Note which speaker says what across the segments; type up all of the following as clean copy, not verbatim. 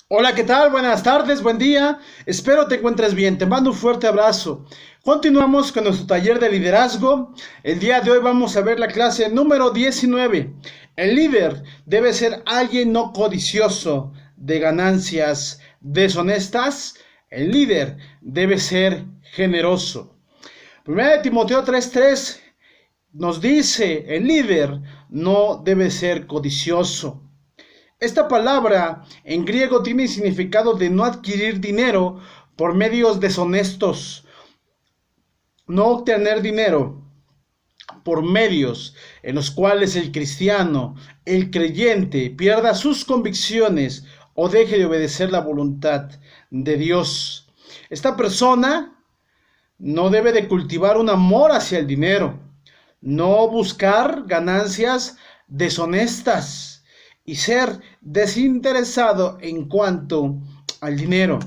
Speaker 1: Hola, ¿qué tal? Buenas tardes, buen día. Espero te encuentres bien. Te mando un fuerte abrazo. Continuamos con nuestro taller de liderazgo. El día de hoy vamos a ver la clase número 19. El líder debe ser alguien no codicioso de ganancias deshonestas. El líder debe ser generoso. 1 Timoteo 3:3 nos dice, el líder no debe ser codicioso. Esta palabra en griego tiene el significado de no adquirir dinero por medios deshonestos, no obtener dinero por medios en los cuales el cristiano, el creyente, pierda sus convicciones o deje de obedecer la voluntad de Dios. Esta persona no debe de cultivar un amor hacia el dinero, no buscar ganancias deshonestas y ser desinteresado en cuanto al dinero.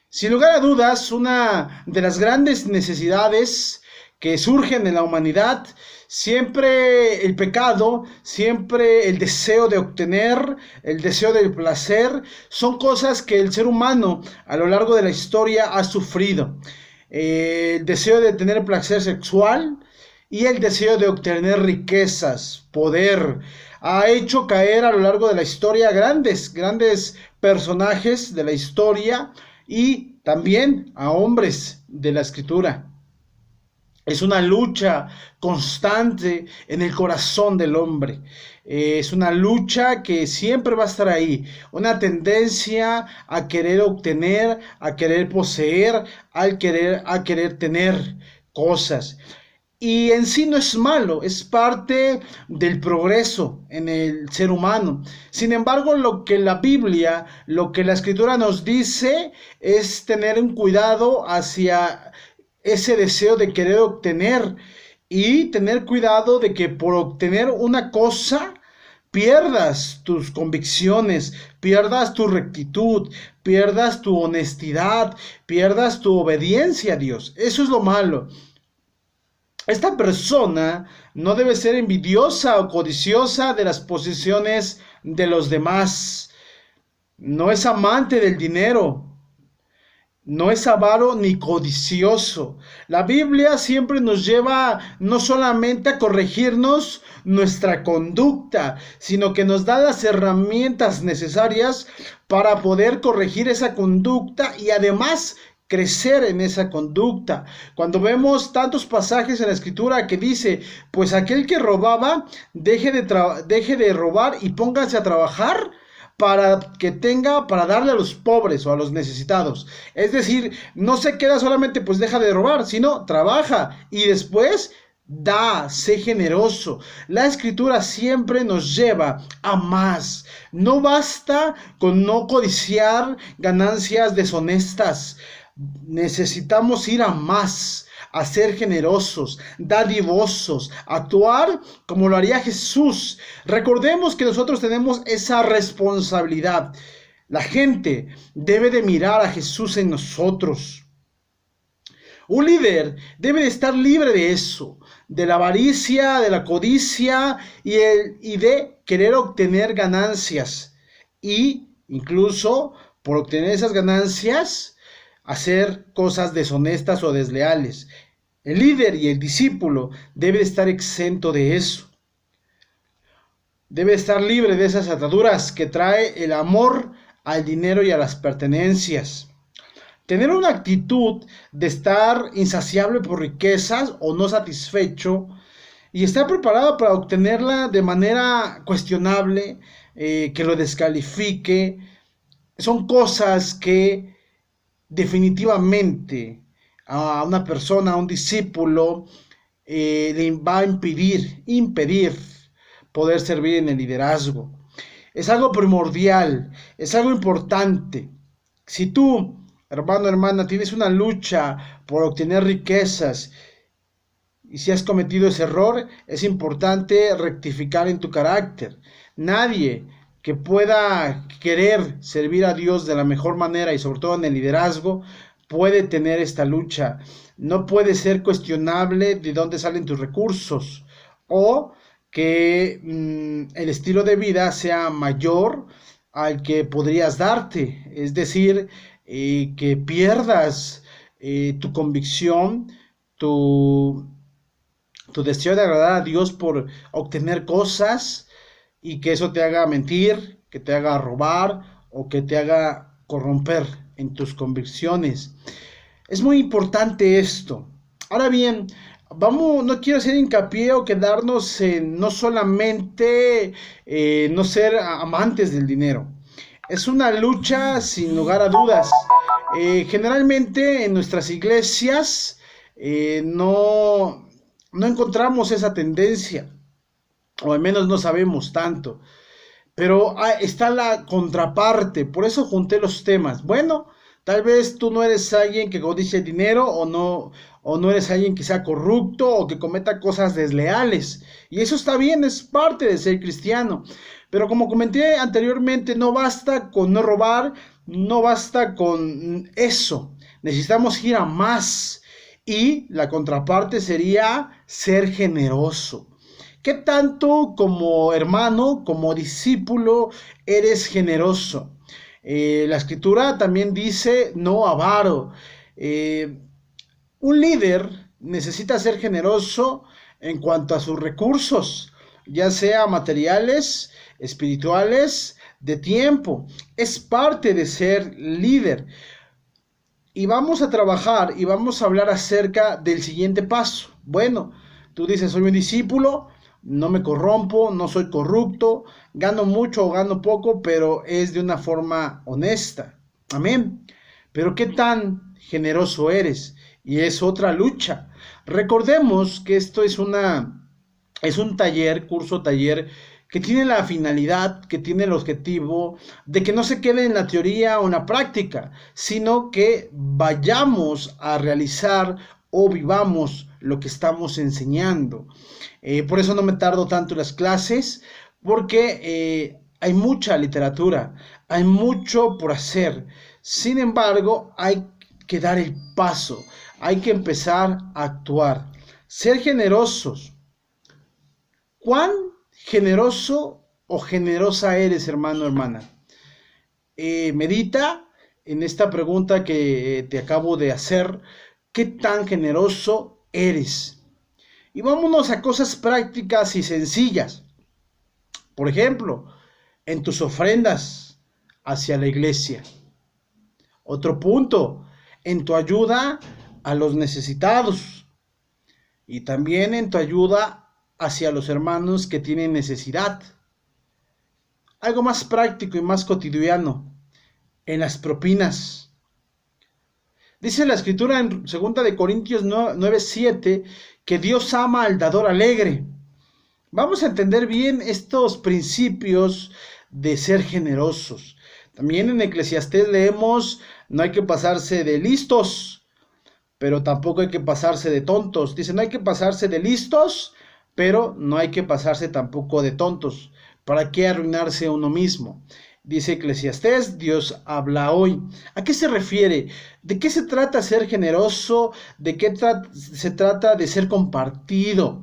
Speaker 1: Sin lugar a dudas, una de las grandes necesidades que surgen en la humanidad, siempre el pecado, siempre el deseo de obtener, el deseo del placer, son cosas que el ser humano a lo largo de la historia ha sufrido. El deseo de tener placer sexual y el deseo de obtener riquezas, poder, ha hecho caer a lo largo de la historia grandes personajes de la historia y también a hombres de la escritura. Es una lucha constante en el corazón del hombre. Es una lucha que siempre va a estar ahí. Una tendencia a querer obtener, a querer poseer, a querer tener cosas. Y en sí no es malo, es parte del progreso en el ser humano. Sin embargo, lo que la Biblia, lo que la Escritura nos dice es tener un cuidado hacia ese deseo de querer obtener y tener cuidado de que por obtener una cosa pierdas tus convicciones, pierdas tu rectitud, pierdas tu honestidad, pierdas tu obediencia a Dios. Eso es lo malo. Esta persona no debe ser envidiosa o codiciosa de las posesiones de los demás. No es amante del dinero. No es avaro ni codicioso. La Biblia siempre nos lleva no solamente a corregirnos nuestra conducta, sino que nos da las herramientas necesarias para poder corregir esa conducta y además crecer en esa conducta. Cuando vemos tantos pasajes en la escritura que dice, pues aquel que robaba, deje de robar y póngase a trabajar para que tenga para darle a los pobres o a los necesitados. Es decir, no se queda solamente pues deja de robar, sino trabaja y después da, sé generoso. La escritura siempre nos lleva a más. No basta con no codiciar ganancias deshonestas. Necesitamos ir a más, a ser generosos, dadivosos, actuar como lo haría Jesús. Recordemos que nosotros tenemos esa responsabilidad. La gente debe de mirar a Jesús en nosotros. Un líder debe de estar libre de eso, de la avaricia, de la codicia y de querer obtener ganancias. Y incluso por obtener esas ganancias, hacer cosas deshonestas o desleales. El líder y el discípulo debe estar exento de eso. Debe estar libre de esas ataduras que trae el amor al dinero y a las pertenencias. Tener una actitud de estar insaciable por riquezas o no satisfecho y estar preparado para obtenerla de manera cuestionable, que lo descalifique, son cosas que definitivamente a una persona, a un discípulo, le va a impedir poder servir en el liderazgo. Es algo primordial, es algo importante. Si tú, hermano, hermana, tienes una lucha por obtener riquezas y si has cometido ese error, es importante rectificar en tu carácter. Nadie que pueda querer servir a Dios de la mejor manera y sobre todo en el liderazgo, puede tener esta lucha. No puede ser cuestionable de dónde salen tus recursos o que el estilo de vida sea mayor al que podrías darte, es decir, que pierdas tu convicción, tu, tu deseo de agradar a Dios por obtener cosas y que eso te haga mentir, que te haga robar o que te haga corromper en tus convicciones. Es muy importante esto. Ahora bien, vamos, no quiero hacer hincapié o quedarnos en no solamente no ser amantes del dinero. Es una lucha sin lugar a dudas. Generalmente en nuestras iglesias no encontramos esa tendencia, o al menos no sabemos tanto. Pero está la contraparte, por eso junté los temas. Bueno, tal vez tú no eres alguien que codicie dinero o no eres alguien que sea corrupto o que cometa cosas desleales. Y eso está bien, es parte de ser cristiano. Pero como comenté anteriormente, no basta con no robar, no basta con eso. Necesitamos ir a más. Y la contraparte sería ser generoso. ¿Qué tanto como hermano, como discípulo, eres generoso? La escritura también dice no avaro. Eh, un líder necesita ser generoso en cuanto a sus recursos, ya sea materiales, espirituales, de tiempo. Es parte de ser líder. Y vamos a trabajar y vamos a hablar acerca del siguiente paso. Bueno, tú dices, soy un discípulo, no me corrompo, no soy corrupto, gano mucho o gano poco, pero es de una forma honesta. Amén. Pero ¿qué tan generoso eres? Y es otra lucha. Recordemos que esto es un taller, curso taller, que tiene la finalidad, que tiene el objetivo de que no se quede en la teoría o en la práctica, sino que vayamos a realizar o vivamos lo que estamos enseñando. Por eso no me tardo tanto en las clases, porque hay mucha literatura, hay mucho por hacer. Sin embargo, hay que dar el paso, hay que empezar a actuar. Ser generosos. ¿Cuán generoso o generosa eres, hermano, hermana? Medita en esta pregunta que te acabo de hacer. ¿Qué tan generoso eres? Y vámonos a cosas prácticas y sencillas. Por ejemplo, en tus ofrendas hacia la iglesia. Otro punto, en tu ayuda a los necesitados. Y también en tu ayuda hacia los hermanos que tienen necesidad. Algo más práctico y más cotidiano, en las propinas. Dice la escritura en 2 de Corintios 9:7 que Dios ama al dador alegre. Vamos a entender bien estos principios de ser generosos. También en Eclesiastés leemos, no hay que pasarse de listos, pero tampoco hay que pasarse de tontos. Dice, no hay que pasarse de listos, pero no hay que pasarse tampoco de tontos. ¿Para qué arruinarse uno mismo? Dice Eclesiastés, Dios habla hoy. ¿A qué se refiere? ¿De qué se trata ser generoso? ¿De qué se trata de ser compartido?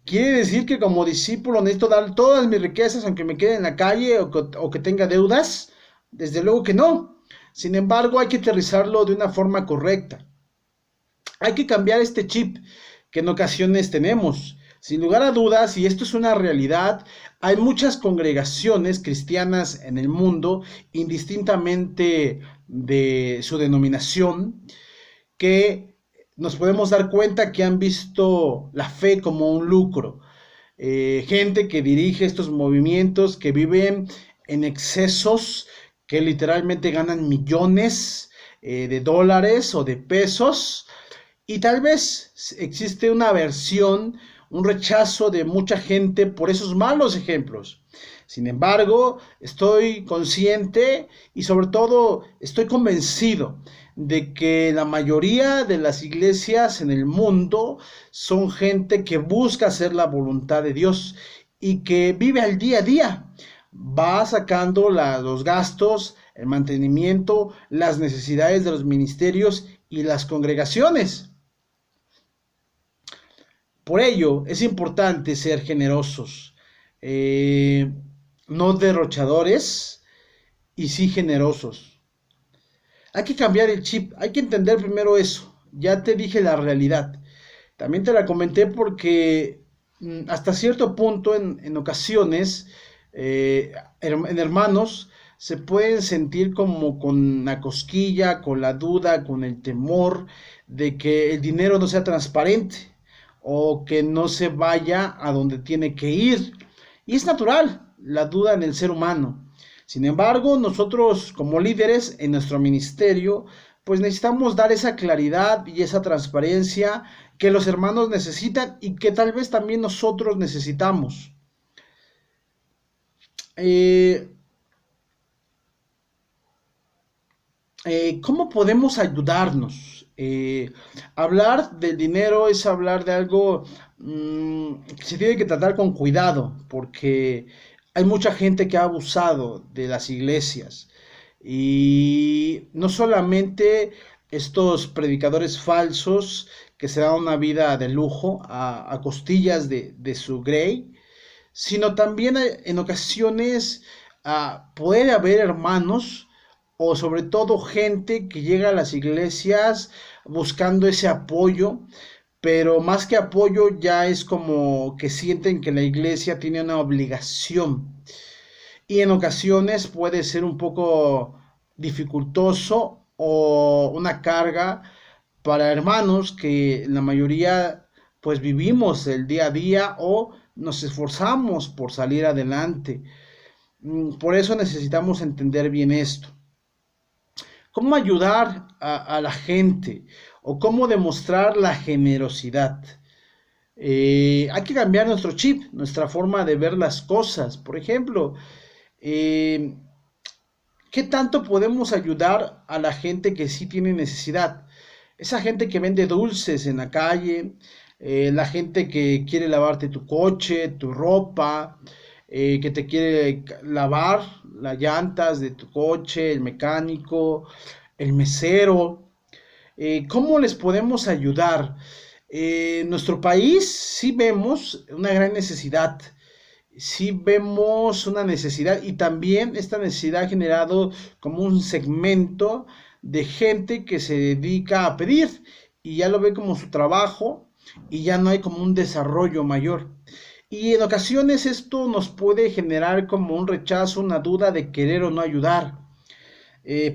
Speaker 1: ¿Quiere decir que como discípulo necesito dar todas mis riquezas aunque me quede en la calle o que tenga deudas? Desde luego que no. Sin embargo, hay que aterrizarlo de una forma correcta. Hay que cambiar este chip que en ocasiones tenemos. Sin lugar a dudas, y esto es una realidad, hay muchas congregaciones cristianas en el mundo, indistintamente de su denominación, que nos podemos dar cuenta que han visto la fe como un lucro. Gente que dirige estos movimientos, que viven en excesos, que literalmente ganan millones de dólares o de pesos, y tal vez existe una aversión, un rechazo de mucha gente por esos malos ejemplos. Sin embargo, estoy consciente y sobre todo estoy convencido de que la mayoría de las iglesias en el mundo son gente que busca hacer la voluntad de Dios y que vive al día a día. Va sacando los gastos, el mantenimiento, las necesidades de los ministerios y las congregaciones. Por ello, es importante ser generosos, no derrochadores, y sí generosos. Hay que cambiar el chip, hay que entender primero eso. Ya te dije la realidad. También te la comenté porque hasta cierto punto en ocasiones en hermanos se pueden sentir como con la cosquilla, con la duda, con el temor de que el dinero no sea transparente o que no se vaya a donde tiene que ir. Y es natural la duda en el ser humano. Sin embargo, nosotros como líderes en nuestro ministerio, pues necesitamos dar esa claridad y esa transparencia que los hermanos necesitan y que tal vez también nosotros necesitamos. Eh, ¿Cómo podemos ayudarnos? Hablar del dinero es hablar de algo que se tiene que tratar con cuidado, porque hay mucha gente que ha abusado de las iglesias. Y no solamente estos predicadores falsos que se dan una vida de lujo a costillas de su grey, sino también en ocasiones puede haber hermanos o sobre todo gente que llega a las iglesias buscando ese apoyo, pero más que apoyo ya es como que sienten que la iglesia tiene una obligación y en ocasiones puede ser un poco dificultoso o una carga para hermanos que la mayoría pues vivimos el día a día o nos esforzamos por salir adelante. Por eso necesitamos entender bien esto. ¿Cómo ayudar a la gente o cómo demostrar la generosidad? Hay que cambiar nuestro chip, nuestra forma de ver las cosas. Por ejemplo, eh, ¿qué tanto podemos ayudar a la gente que sí tiene necesidad? Esa gente que vende dulces en la calle, la gente que quiere lavarte tu coche, tu ropa, que te quiere lavar las llantas de tu coche, el mecánico, el mesero. ¿Cómo les podemos ayudar? En nuestro país sí vemos una gran necesidad, sí vemos una necesidad y también esta necesidad ha generado como un segmento de gente que se dedica a pedir y ya lo ve como su trabajo y ya no hay como un desarrollo mayor. Y en ocasiones esto nos puede generar como un rechazo, una duda de querer o no ayudar.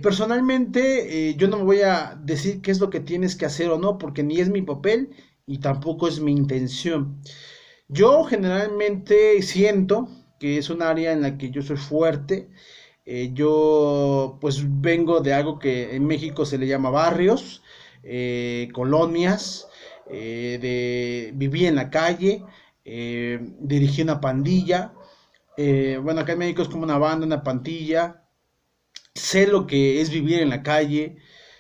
Speaker 1: Personalmente, yo no me voy a decir qué es lo que tienes que hacer o no, porque ni es mi papel y tampoco es mi intención. Yo generalmente siento que es un área en la que yo soy fuerte. Yo pues vengo de algo que en México se le llama barrios, colonias, viví en la calle, dirigí una pandilla. Bueno, acá en México es como una banda, una pandilla. Sé lo que es vivir en la calle,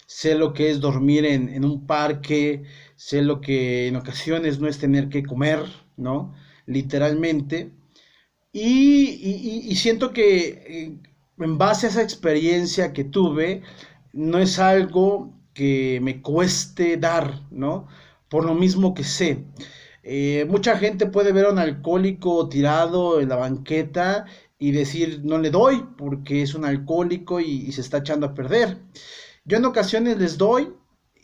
Speaker 1: sé lo que es dormir en un parque, sé lo que en ocasiones no es tener que comer, ¿no? Literalmente. Y siento que en base a esa experiencia que tuve, no es algo que me cueste dar, ¿no? Por lo mismo que sé. Mucha gente puede ver a un alcohólico tirado en la banqueta y decir no le doy porque es un alcohólico y se está echando a perder. Yo en ocasiones les doy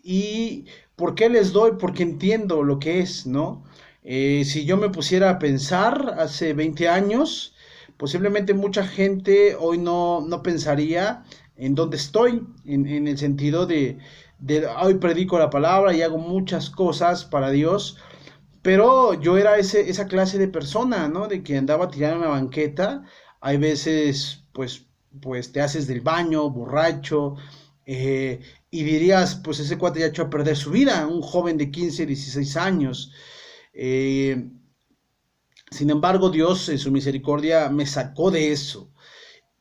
Speaker 1: y ¿por qué les doy? Porque entiendo lo que es, ¿no? Si yo me pusiera a pensar hace 20 años, posiblemente mucha gente hoy no pensaría en dónde estoy, en el sentido de hoy predico la palabra y hago muchas cosas para Dios, pero yo era esa clase de persona, ¿no? De que andaba tirando en la banqueta. Hay veces, pues te haces del baño, borracho, y dirías, pues ese cuate ya echó a perder su vida, un joven de 15, 16 años. Eh, Sin embargo, Dios en su misericordia me sacó de eso.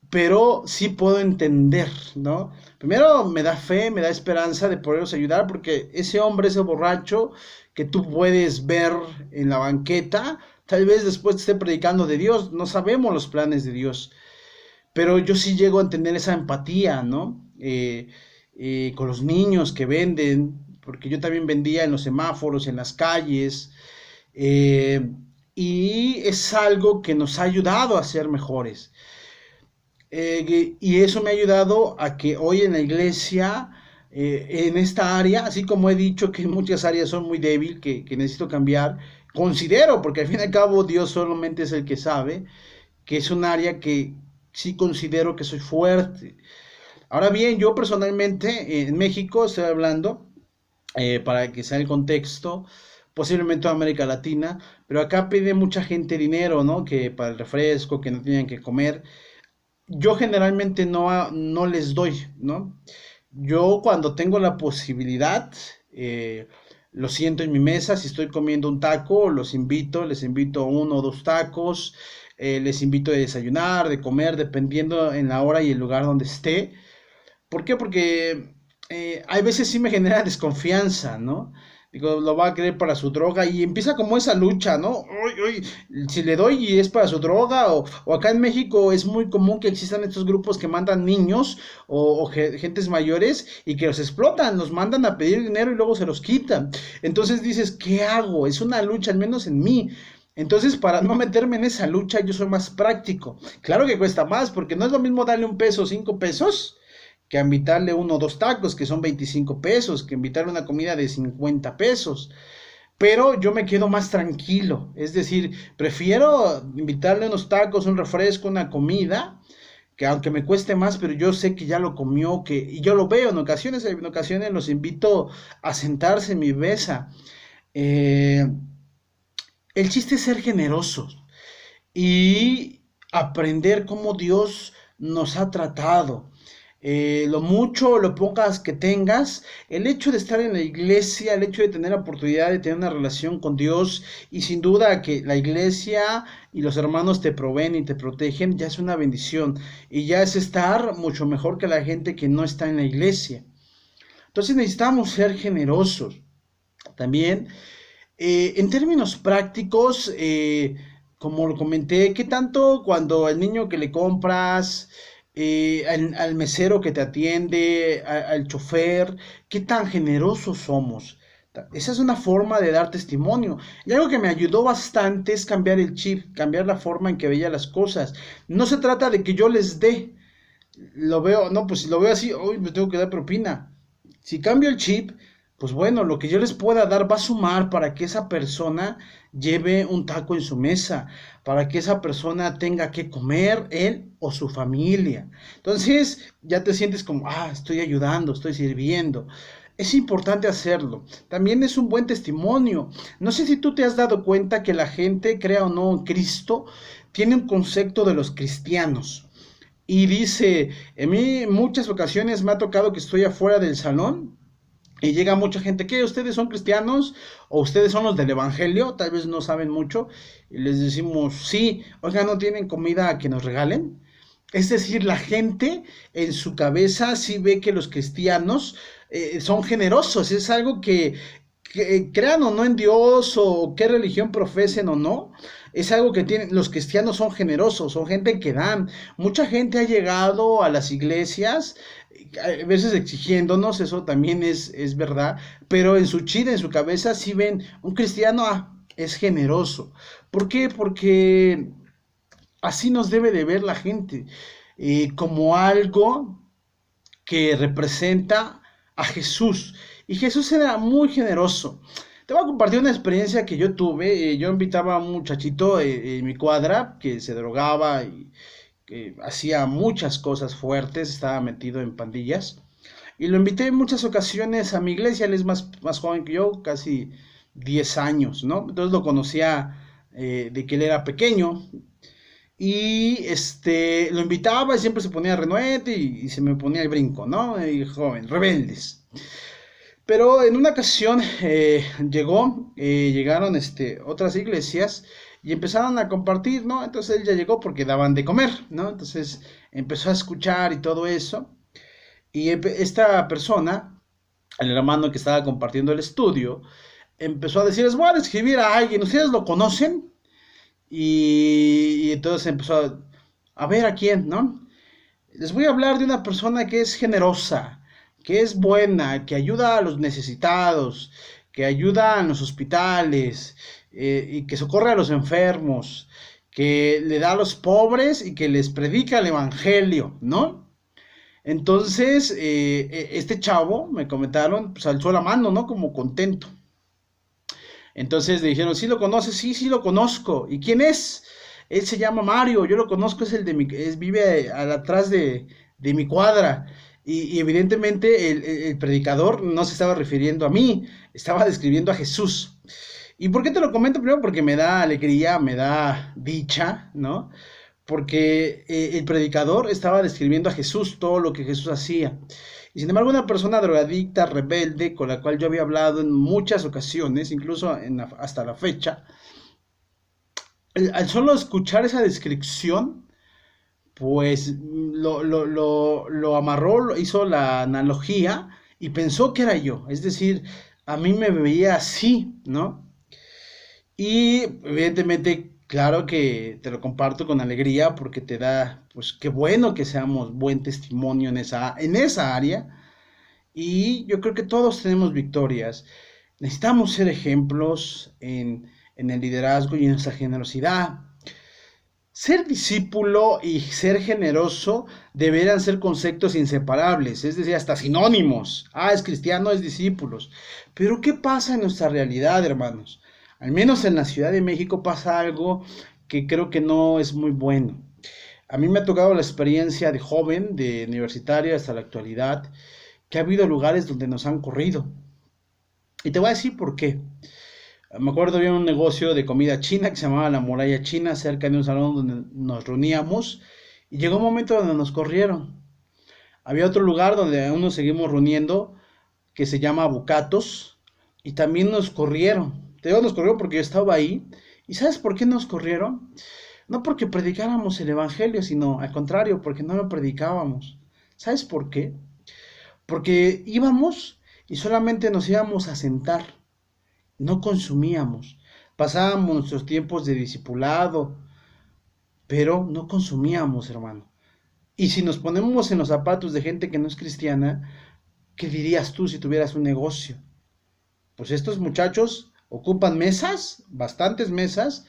Speaker 1: Pero sí puedo entender, ¿no? Primero me da fe, me da esperanza de poderlos ayudar, porque ese hombre, ese borracho que tú puedes ver en la banqueta, tal vez después te esté predicando de Dios, no sabemos los planes de Dios, pero yo sí llego a entender esa empatía, ¿no? Con los niños que venden, porque yo también vendía en los semáforos, en las calles, eh, y es algo que nos ha ayudado a ser mejores. Y eso me ha ayudado a que hoy en la iglesia, en esta área, así como he dicho que en muchas áreas son muy débil, que necesito cambiar, considero, porque al fin y al cabo Dios solamente es el que sabe, que es un área que sí considero que soy fuerte. Ahora bien, yo personalmente en México estoy hablando, para que sea el contexto, posiblemente en América Latina, pero acá pide mucha gente dinero, ¿no? Que para el refresco, que no tienen que comer. Yo generalmente no les doy, ¿no? Yo cuando tengo la posibilidad, eh, lo siento en mi mesa, si estoy comiendo un taco, les invito uno o dos tacos, les invito a desayunar, de comer, dependiendo en la hora y el lugar donde esté. ¿Por qué? Porque hay veces sí me genera desconfianza, ¿no? Digo, lo va a querer para su droga y empieza como esa lucha, ¿no? Uy, uy, si le doy y es para su droga, o acá en México es muy común que existan estos grupos que mandan niños o gentes mayores y que los explotan, los mandan a pedir dinero y luego se los quitan. Entonces dices, ¿qué hago? Es una lucha, al menos en mí. Entonces, para no meterme en esa lucha, yo soy más práctico. Claro que cuesta más, porque no es lo mismo darle un peso, 5 pesos, que invitarle uno o dos tacos, que son 25 pesos, que invitarle una comida de 50 pesos. Pero yo me quedo más tranquilo, es decir, prefiero invitarle unos tacos, un refresco, una comida, que aunque me cueste más, pero yo sé que ya lo comió, y yo lo veo en ocasiones los invito a sentarse en mi mesa. Eh, el chiste es ser generosos y aprender cómo Dios nos ha tratado. Lo mucho o lo pocas que tengas, el hecho de estar en la iglesia, el hecho de tener la oportunidad de tener una relación con Dios y sin duda que la iglesia y los hermanos te proveen y te protegen, ya es una bendición y ya es estar mucho mejor que la gente que no está en la iglesia. Entonces necesitamos ser generosos. También en términos prácticos, como lo comenté, ¿qué tanto cuando al niño que le compras, al mesero que te atiende, al chofer, qué tan generosos somos? Esa es una forma de dar testimonio. Y algo que me ayudó bastante es cambiar el chip, cambiar la forma en que veía las cosas. No se trata de que yo les dé, lo veo, no, pues si lo veo así, hoy me tengo que dar propina. Si cambio el chip, pues bueno, lo que yo les pueda dar va a sumar para que esa persona lleve un taco en su mesa, para que esa persona tenga que comer él o su familia. Entonces ya te sientes como, estoy ayudando, estoy sirviendo. Es importante hacerlo. También es un buen testimonio. No sé si tú te has dado cuenta que la gente, crea o no en Cristo, tiene un concepto de los cristianos. Y dice, en mí muchas ocasiones me ha tocado que estoy afuera del salón y llega mucha gente, ¿qué? ¿Ustedes son cristianos? ¿O ustedes son los del evangelio? Tal vez no saben mucho. Y les decimos, sí, oiga, ¿no tienen comida que nos regalen? Es decir, la gente en su cabeza sí ve que los cristianos son generosos. Es algo que crean o no en Dios o qué religión profesen o no. Es algo que tienen, los cristianos son generosos, son gente que dan. Mucha gente ha llegado a las iglesias, a veces exigiéndonos, eso también es verdad, pero en su chida, en su cabeza, sí ven un cristiano, es generoso. ¿Por qué? Porque así nos debe de ver la gente, como algo que representa a Jesús. Y Jesús era muy generoso. Te voy a compartir una experiencia que yo tuve. Yo invitaba a un muchachito en mi cuadra que se drogaba y que hacía muchas cosas fuertes, estaba metido en pandillas. Y lo invité en muchas ocasiones a mi iglesia. Él es más joven que yo, casi 10 años, ¿no? Entonces lo conocía de que él era pequeño. Y lo invitaba y siempre se ponía renuente y se me ponía el brinco, ¿no? Y joven, rebeldes. Pero en una ocasión llegaron otras iglesias y empezaron a compartir, ¿no? Entonces él ya llegó porque daban de comer, ¿no? Entonces empezó a escuchar y todo eso. Y esta persona, el hermano que estaba compartiendo el estudio, empezó a decir, les voy a describir a alguien, ¿ustedes lo conocen? Y entonces empezó a ver a quién, ¿no? Les voy a hablar de una persona que es generosa, que es buena, que ayuda a los necesitados, que ayuda en los hospitales y que socorre a los enfermos, que le da a los pobres y que les predica el evangelio, ¿no? Entonces, este chavo, me comentaron, pues alzó la mano, ¿no? Como contento. Entonces le dijeron, ¿sí lo conoces? Sí, sí lo conozco. ¿Y quién es? Él se llama Mario, yo lo conozco, es el de vive atrás de mi cuadra. Y evidentemente el predicador no se estaba refiriendo a mí, estaba describiendo a Jesús. ¿Y por qué te lo comento? Primero porque me da alegría, me da dicha, ¿no? Porque el predicador estaba describiendo a Jesús, todo lo que Jesús hacía. Y sin embargo, una persona drogadicta, rebelde, con la cual yo había hablado en muchas ocasiones, incluso hasta la fecha, al solo escuchar esa descripción, pues lo amarró, hizo la analogía y pensó que era yo. Es decir, a mí me veía así, ¿no? Y evidentemente, claro que te lo comparto con alegría porque te da, pues qué bueno que seamos buen testimonio en esa área. Y yo creo que todos tenemos victorias. Necesitamos ser ejemplos en el liderazgo y en nuestra generosidad. Ser discípulo y ser generoso deberán ser conceptos inseparables, es decir, hasta sinónimos. Es cristiano, es discípulos. Pero ¿qué pasa en nuestra realidad, hermanos? Al menos en la Ciudad de México pasa algo que creo que no es muy bueno. A mí me ha tocado la experiencia de joven, de universitaria hasta la actualidad, que ha habido lugares donde nos han corrido. Y te voy a decir por qué. Me acuerdo había un negocio de comida china que se llamaba La Muralla China, cerca de un salón donde nos reuníamos, y llegó un momento donde nos corrieron. Había otro lugar donde aún nos seguimos reuniendo, que se llama Bucatos, y también nos corrieron. Te digo, nos corrieron porque yo estaba ahí. ¿Y sabes por qué nos corrieron? No porque predicáramos el evangelio, sino al contrario, porque no lo predicábamos. ¿Sabes por qué? Porque íbamos y solamente nos íbamos a sentar. No consumíamos. Pasábamos nuestros tiempos de discipulado, pero no consumíamos, hermano. Y si nos ponemos en los zapatos de gente que no es cristiana, ¿qué dirías tú si tuvieras un negocio? Pues estos muchachos ocupan mesas, bastantes mesas,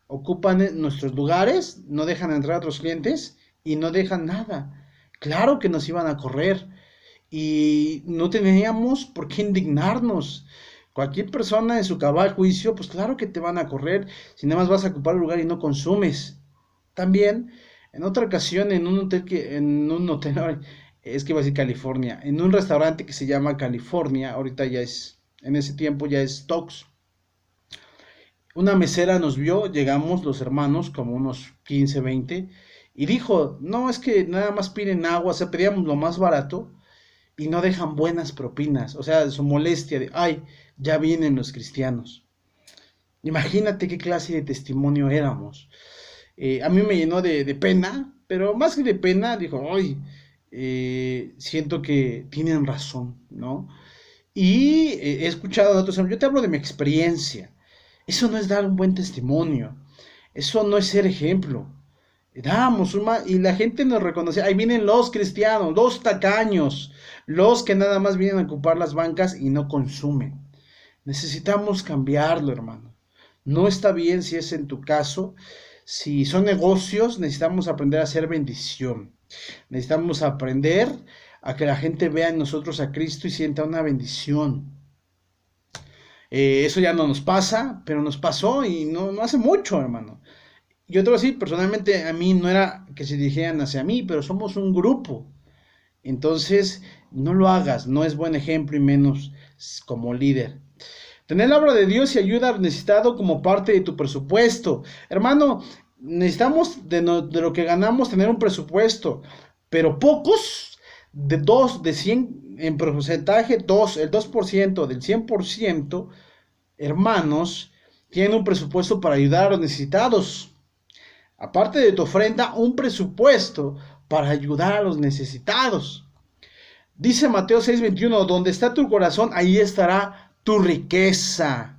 Speaker 1: ocupan nuestros lugares, no dejan entrar a otros clientes y no dejan nada. Claro que nos iban a correr y no teníamos por qué indignarnos. Cualquier persona en su cabal juicio, pues claro que te van a correr si nada más vas a ocupar el lugar y no consumes. También, en otra ocasión, en un hotel, es que iba a decir California, en un restaurante que se llama California, ahorita ya es, en ese tiempo ya es Tox. Una mesera nos vio, llegamos los hermanos, como unos 15, 20, y dijo, no, es que nada más piden agua, o sea, pedíamos lo más barato, y no dejan buenas propinas, o sea, su molestia de, ya vienen los cristianos. Imagínate qué clase de testimonio éramos. A mí me llenó de pena, pero más que de pena, dijo, siento que tienen razón, ¿no? Y he escuchado a otros, yo te hablo de mi experiencia. Eso no es dar un buen testimonio, eso no es ser ejemplo. Y la gente nos reconocía, ahí vienen los cristianos, los tacaños, los que nada más vienen a ocupar las bancas y no consumen. Necesitamos cambiarlo, hermano. No está bien si es en tu caso. Si son negocios, necesitamos aprender a hacer bendición. Necesitamos aprender a que la gente vea en nosotros a Cristo y sienta una bendición. Eso ya no nos pasa, pero nos pasó y no hace mucho, hermano. Yo te voy a decir, personalmente a mí no era que se dirigieran hacia mí, pero somos un grupo. Entonces, no lo hagas, no es buen ejemplo y menos como líder. Tener la obra de Dios y ayuda al necesitado como parte de tu presupuesto. Hermano, necesitamos de lo que ganamos tener un presupuesto, pero pocos, de 100 en porcentaje, el 2% del 100%, hermanos, tienen un presupuesto para ayudar a los necesitados. Aparte de tu ofrenda, un presupuesto para ayudar a los necesitados. Dice Mateo 6:21, donde está tu corazón, ahí estará tu riqueza.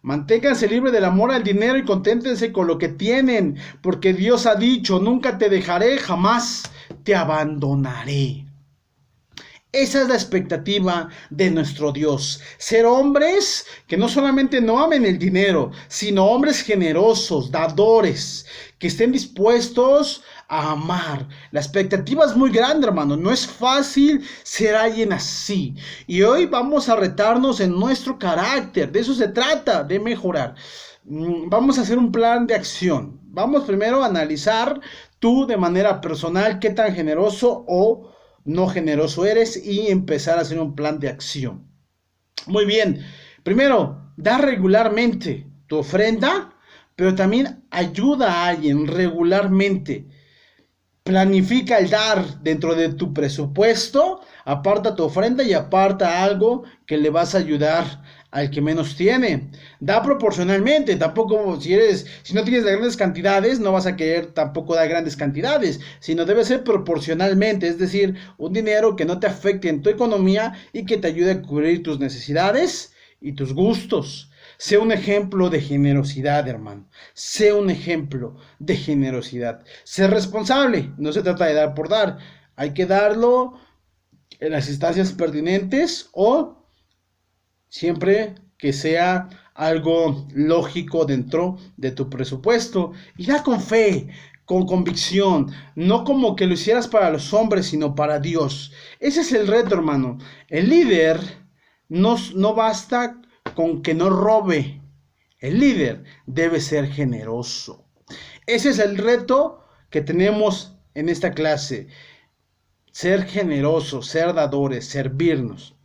Speaker 1: Manténganse libres del amor al dinero y conténtense con lo que tienen, porque Dios ha dicho, nunca te dejaré, jamás te abandonaré. Esa es la expectativa de nuestro Dios. Ser hombres que no solamente no amen el dinero, sino hombres generosos, dadores, que estén dispuestos a amar. La expectativa es muy grande, hermano. No es fácil ser alguien así. Y hoy vamos a retarnos en nuestro carácter. De eso se trata, de mejorar. Vamos a hacer un plan de acción. Vamos primero a analizar tú de manera personal qué tan generoso o no generoso eres y empezar a hacer un plan de acción. Muy bien, primero, da regularmente tu ofrenda, pero también ayuda a alguien regularmente. Planifica el dar dentro de tu presupuesto, aparta tu ofrenda y aparta algo que le vas a ayudar al que menos tiene. Da proporcionalmente, tampoco si no tienes grandes cantidades, no vas a querer tampoco dar grandes cantidades, sino debe ser proporcionalmente, es decir, un dinero que no te afecte en tu economía y que te ayude a cubrir tus necesidades y tus gustos. Sé un ejemplo de generosidad, hermano. Sé un ejemplo de generosidad. Sé responsable. No se trata de dar por dar. Hay que darlo en las instancias pertinentes o siempre que sea algo lógico dentro de tu presupuesto. Y da con fe, con convicción. No como que lo hicieras para los hombres, sino para Dios. Ese es el reto, hermano. El líder no basta con que no robe. El líder debe ser generoso. Ese es el reto que tenemos en esta clase. Ser generosos, ser dadores, servirnos.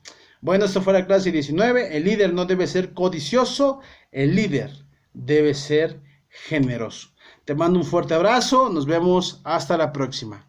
Speaker 1: Bueno, esto fue la clase 19. El líder no debe ser codicioso, el líder debe ser generoso. Te mando un fuerte abrazo, nos vemos hasta la próxima.